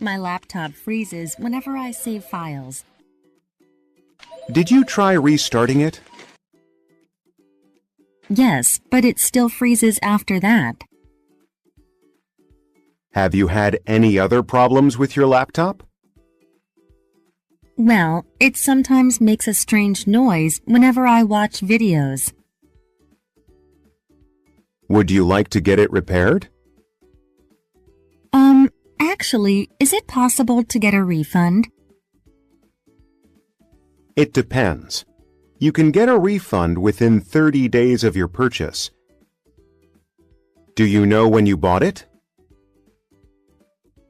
My laptop freezes whenever I save files. Did you try restarting it? Yes, but it still freezes after that. Have you had any other problems with your laptop? Well, it sometimes makes a strange noise whenever I watch videos. Would you like to get it repaired? Actually, is it possible to get a refund? It depends. You can get a refund within 30 days of your purchase. Do you know when you bought it?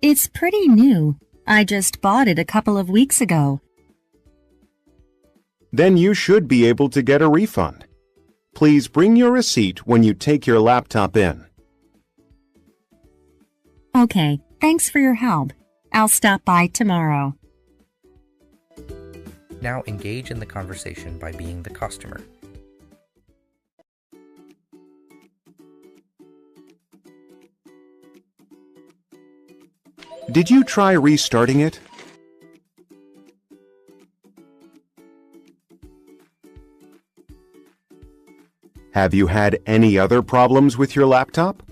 It's pretty new. I just bought it a couple of weeks ago. Then you should be able to get a refund. Please bring your receipt when you take your laptop in. Okay, thanks for your help. I'll stop by tomorrow. Now engage in the conversation by being the customer. Did you try restarting it? Have you had any other problems with your laptop?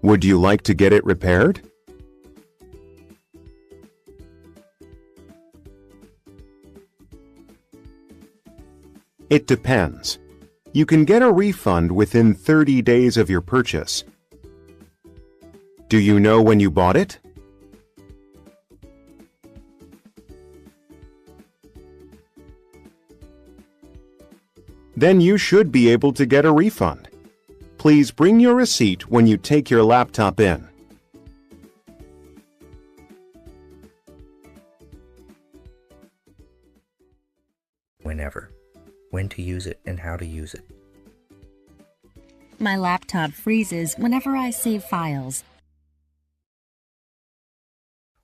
Would you like to get it repaired? It depends. You can get a refund within 30 days of your purchase. Do you know when you bought it? Then you should be able to get a refund. Please bring your receipt when you take your laptop in. Whenever. When to use it and how to use it. My laptop freezes whenever I save files.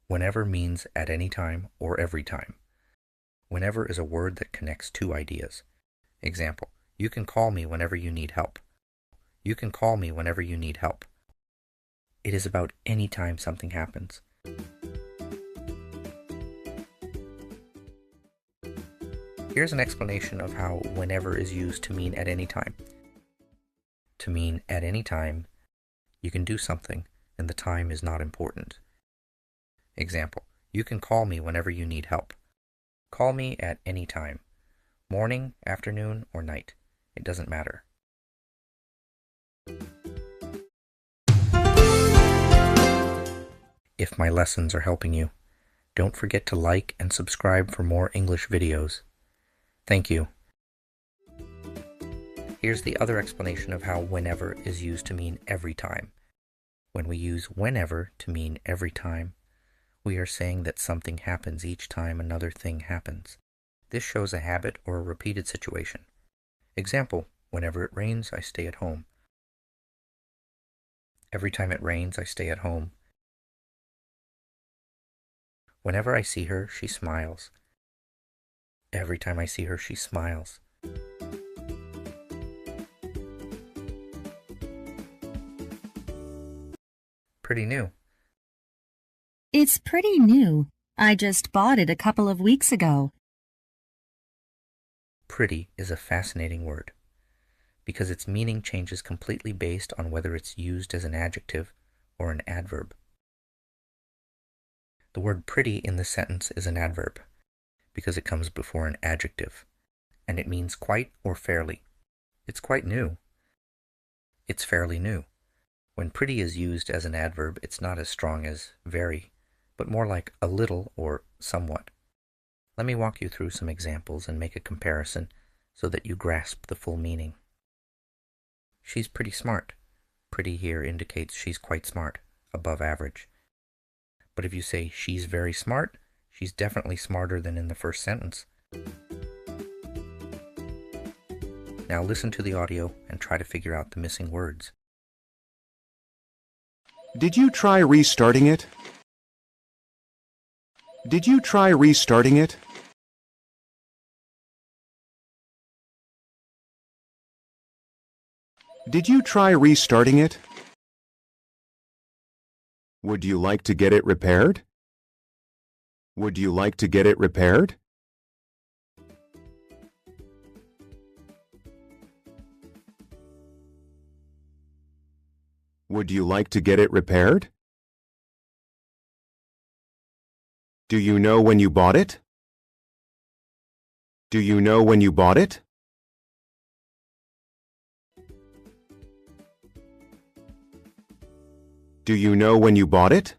Whenever means at any time or every time. Whenever is a word that connects two ideas. Example, you can call me whenever you need help. You can call me whenever you need help. It is about any time something happens. Here's an explanation of how whenever is used to mean at any time. To mean at any time, you can do something and the time is not important. Example, you can call me whenever you need help. Call me at any time. Morning, afternoon, or night. It doesn't matter. If my lessons are helping you, don't forget to like and subscribe for more English videos. Thank you. Here's the other explanation of how whenever is used to mean every time. When we use whenever to mean every time, we are saying that something happens each time another thing happens. This shows a habit or a repeated situation. Example, whenever it rains, I stay at home. Every time it rains, I stay at home. Whenever I see her, she smiles. Every time I see her, she smiles. Pretty new. It's pretty new. I just bought it a couple of weeks ago. Pretty is a fascinating word because its meaning changes completely based on whether it's used as an adjective or an adverb. The word pretty in this sentence is an adverb because it comes before an adjective, and it means quite or fairly. It's quite new. It's fairly new. When pretty is used as an adverb, it's not as strong as very, but more like a little or somewhat. Let me walk you through some examples and make a comparison so that you grasp the full meaning. She's pretty smart. Pretty here indicates she's quite smart, above average. But if you say she's very smart, she's definitely smarter than in the first sentence. Now listen to the audio and try to figure out the missing words. Did you try restarting it? Did you try restarting it? Did you try restarting it? Would you like to get it repaired? Would you like to get it repaired? Would you like to get it repaired? Do you know when you bought it? Do you know when you bought it? Do you know when you bought it?